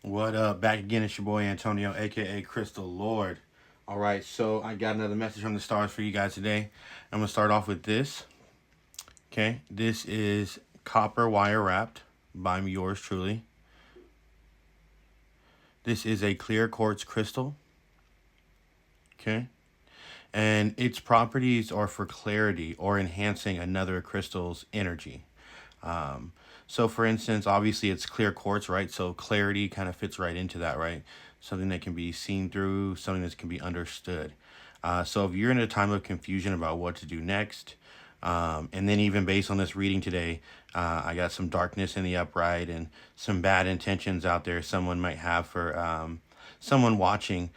What up? Back again, it's your boy Antonio, aka Crystal Lord. All right, so I got another message from the stars for you guys today. I'm gonna start off with this. Okay, this is copper wire wrapped by yours truly. This is a clear quartz crystal. Okay, and its properties are for clarity or enhancing another crystal's energy. Um, so, for instance, obviously it's clear quartz, right? So clarity kind of fits right into that, right? Something that can be seen through, something that can be understood. So, if you're in a time of confusion about what to do next, and then even based on this reading today, I got some darkness in the upright and some bad intentions out there someone might have for someone watching.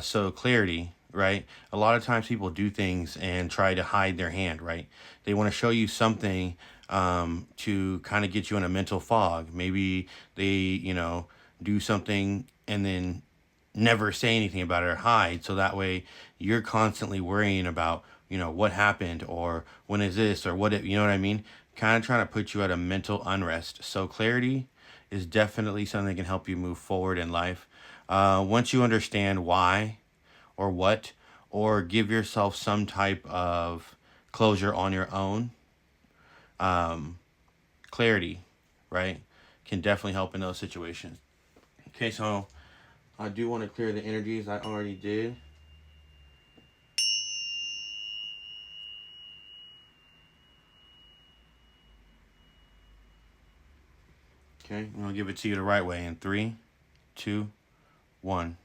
So clarity, right? A lot of times people do things and try to hide their hand, right? They want to show you something to kind of get you in a mental fog. Maybe they, do something and then never say anything about it or hide. So that way you're constantly worrying about, what happened or when is this or what, you know what I mean? Kind of trying to put you at a mental unrest. So clarity is definitely something that can help you move forward in life. Once you understand why or what, or give yourself some type of closure on your own, um, clarity, right, can definitely help in those situations. Okay, so I do want to clear the energies. I already did. Okay, I'm gonna give it to you the right way in three, two, one.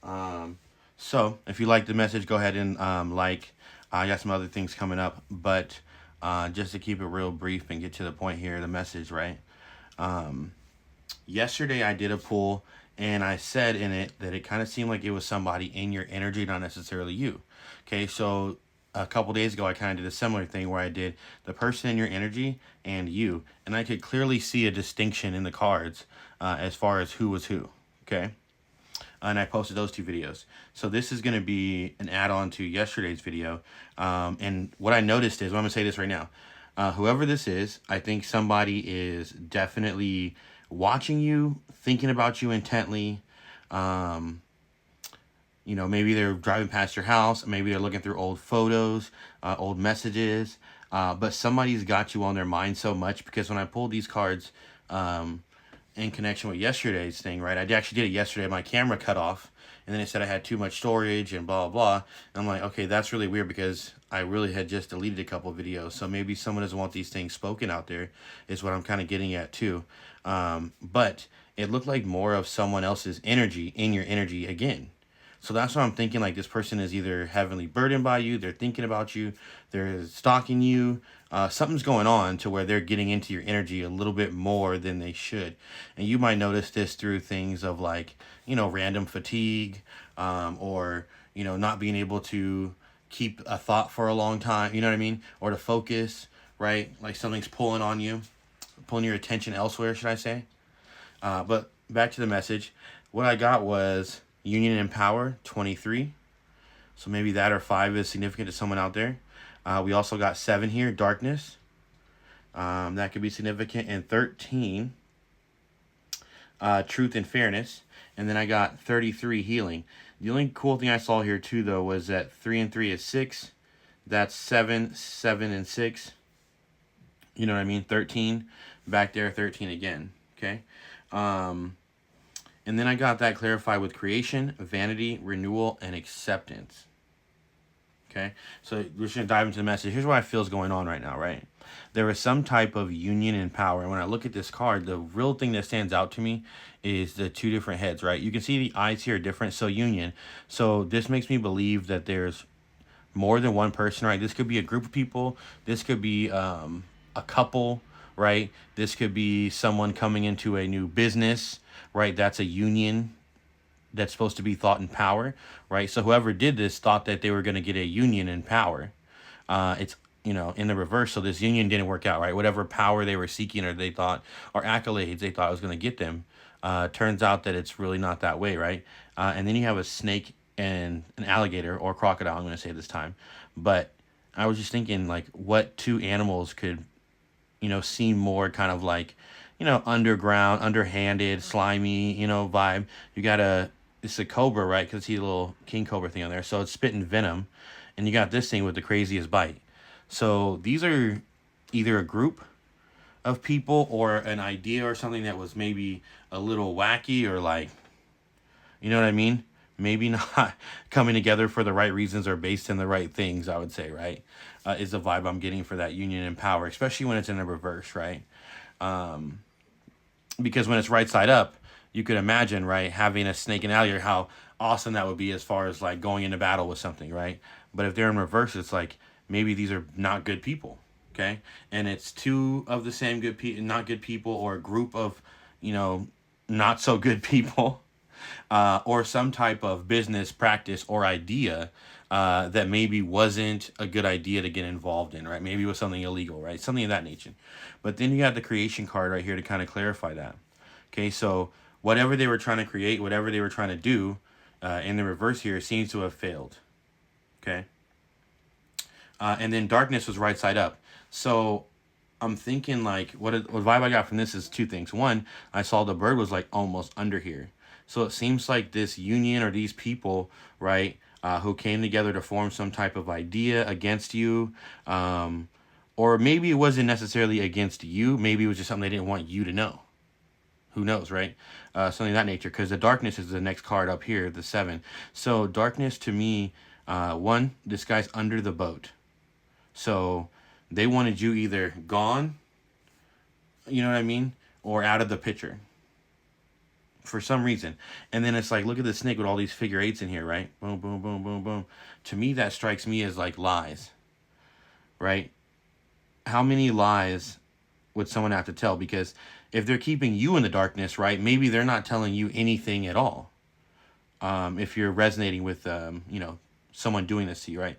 Um, so if you like the message, go ahead and like. I got some other things coming up, but just to keep it real brief and get to the point here, the message, right? Um, Yesterday I did a pull and I said in it that it kind of seemed like it was somebody in your energy, not necessarily you. Okay, so a couple days ago I kind of did a similar thing where I did the person in your energy and you, and I could clearly see a distinction in the cards as far as who was who. Okay, and I posted those two videos. So this is going to be an add-on to yesterday's video. And what I noticed is, well, I'm going to say this right now. Whoever this is, I think somebody is definitely watching you, thinking about you intently. Um, maybe they're driving past your house, maybe they're looking through old photos, old messages, but somebody's got you on their mind so much because when I pulled these cards, um, in connection with yesterday's thing, right? I actually did it yesterday. My camera cut off, and then it said I had too much storage and blah, blah, blah. And I'm like, okay, that's really weird because I really had just deleted a couple of videos. So maybe someone doesn't want these things spoken out there, is what I'm kind of getting at too. But it looked like more of someone else's energy in your energy again. So that's what I'm thinking. Like this person is either heavily burdened by you, they're thinking about you, they're stalking you. Something's going on to where they're getting into your energy a little bit more than they should. And you might notice this through things of like, random fatigue, or, not being able to keep a thought for a long time, you know what I mean? Or to focus, right? Like something's pulling on you, pulling your attention elsewhere, should I say? But back to the message. What I got was Union and Power 23. So maybe that or 5 is significant to someone out there. We also got 7 here, Darkness. That could be significant. And 13, Truth and Fairness. And then I got 33, Healing. The only cool thing I saw here too, though, was that 3 and 3 is 6. That's 7, 7 and 6. You know what I mean? 13. Back there, 13 again. Okay. Um, and then I got that clarified with creation, vanity, renewal, and acceptance. Okay, so we're just gonna dive into the message. Here's what I feel is going on right now, right? There is some type of union and power. And when I look at this card, the real thing that stands out to me is the two different heads, right? You can see the eyes here are different, so union. So this makes me believe that there's more than one person, right? This could be a group of people. This could be a couple, right? This could be someone coming into a new business, right? That's a union that's supposed to be thought in power, right? So whoever did this thought that they were going to get a union in power. It's in the reverse. So this union didn't work out, right? Whatever power they were seeking or they thought or accolades they thought was going to get them, turns out that it's really not that way, right? And then you have a snake and an alligator or crocodile. I'm going to say this time, but I was just thinking like what two animals could seem more kind of like, underground, underhanded, slimy, vibe. You got it's a cobra, right? Because see a little king cobra thing on there. So it's spitting venom. And you got this thing with the craziest bite. So these are either a group of people or an idea or something that was maybe a little wacky or like, you know what I mean? Maybe not coming together for the right reasons or based in the right things, I would say, right? Is the vibe I'm getting for that union and power, especially when it's in the reverse, right? Because when it's right side up, you could imagine, right, having a snake and alligator, how awesome that would be as far as like going into battle with something, right? But if they're in reverse, it's like maybe these are not good people, okay? And it's two of the same not good people, or a group of, not so good people, or some type of business practice or idea that maybe wasn't a good idea to get involved in, right? Maybe it was something illegal, right? Something of that nature. But then you got the creation card right here to kind of clarify that. Okay, so whatever they were trying to create, whatever they were trying to do in the reverse here seems to have failed. Okay. And then darkness was right side up. So I'm thinking like what vibe I got from this is two things. One, I saw the bird was like almost under here. So it seems like this union or these people, right, who came together to form some type of idea against you, or maybe it wasn't necessarily against you. Maybe it was just something they didn't want you to know. Who knows, right? Something of that nature. Because the darkness is the next card up here, the 7. So darkness to me, one, this guy's under the boat. So they wanted you either gone, you know what I mean, or out of the picture for some reason. And then it's like, look at the snake with all these figure eights in here, right? Boom, boom, boom, boom, boom. To me, that strikes me as like lies, right? How many lies would someone have to tell? Because if they're keeping you in the darkness, right, maybe they're not telling you anything at all. If you're resonating with, someone doing this to you, right?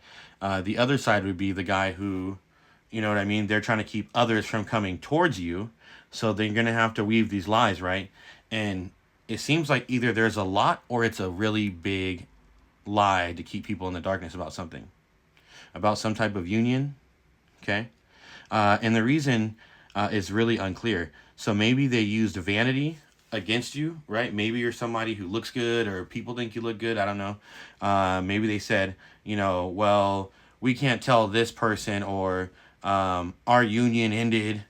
The other side would be the guy who, you know what I mean? They're trying to keep others from coming towards you. So they're going to have to weave these lies, right? And it seems like either there's a lot or it's a really big lie to keep people in the darkness about something, about some type of union. Okay. And the reason is really unclear. So maybe they used vanity against you, right? Maybe you're somebody who looks good or people think you look good. I don't know. Maybe they said, well, we can't tell this person, or our union ended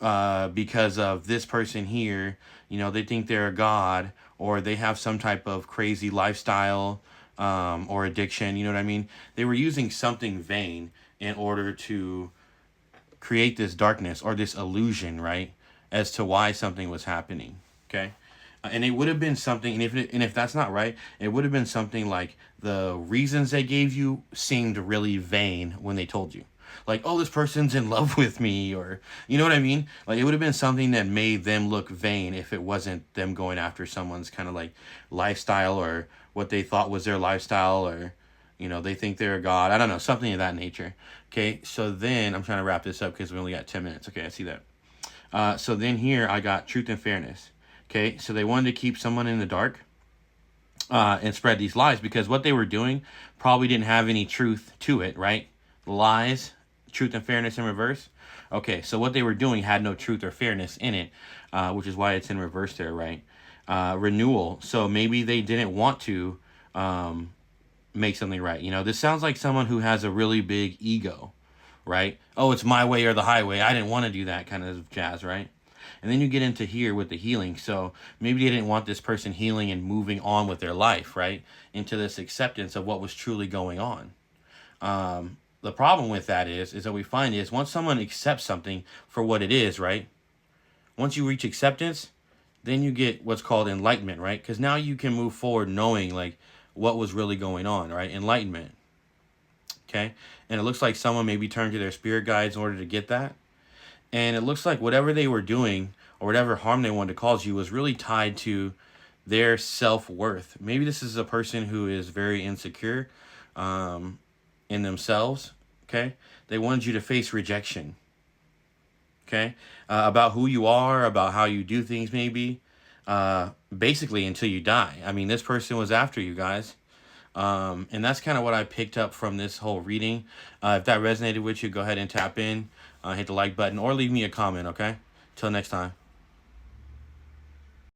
because of this person here. They think they're a god, or they have some type of crazy lifestyle or addiction. You know what I mean? They were using something vain in order to create this darkness or this illusion, right, as to why something was happening. Okay. And it would have been something, and if that's not right, it would have been something like the reasons they gave you seemed really vain when they told you. Like, oh, this person's in love with me, or, you know what I mean? Like, it would have been something that made them look vain if it wasn't them going after someone's kind of like lifestyle, or what they thought was their lifestyle, or, they think they're a god. I don't know, something of that nature. Okay, so then I'm trying to wrap this up because we only got 10 minutes. Okay, I see that. So then here I got truth and fairness. Okay, so they wanted to keep someone in the dark and spread these lies, because what they were doing probably didn't have any truth to it, right? Lies, truth and fairness in reverse. Okay, so what they were doing had no truth or fairness in it, which is why it's in reverse there, right? Renewal. So maybe they didn't want to make something right. This sounds like someone who has a really big ego, right? Oh, it's my way or the highway. I didn't want to do that kind of jazz, right? And then you get into here with the healing. So maybe they didn't want this person healing and moving on with their life, right? Into this acceptance of what was truly going on. The problem with that is that we find is once someone accepts something for what it is, right? Once you reach acceptance, then you get what's called enlightenment, right? Because now you can move forward knowing like what was really going on, right? Enlightenment. Okay? And it looks like someone maybe turned to their spirit guides in order to get that. And it looks like whatever they were doing or whatever harm they wanted to cause you was really tied to their self-worth. Maybe this is a person who is very insecure in themselves, okay? They wanted you to face rejection, okay? About who you are, about how you do things maybe, basically until you die. I mean, this person was after you guys. And that's kind of what I picked up from this whole reading. If that resonated with you, go ahead and tap in, hit the like button, or leave me a comment, okay? Till next time.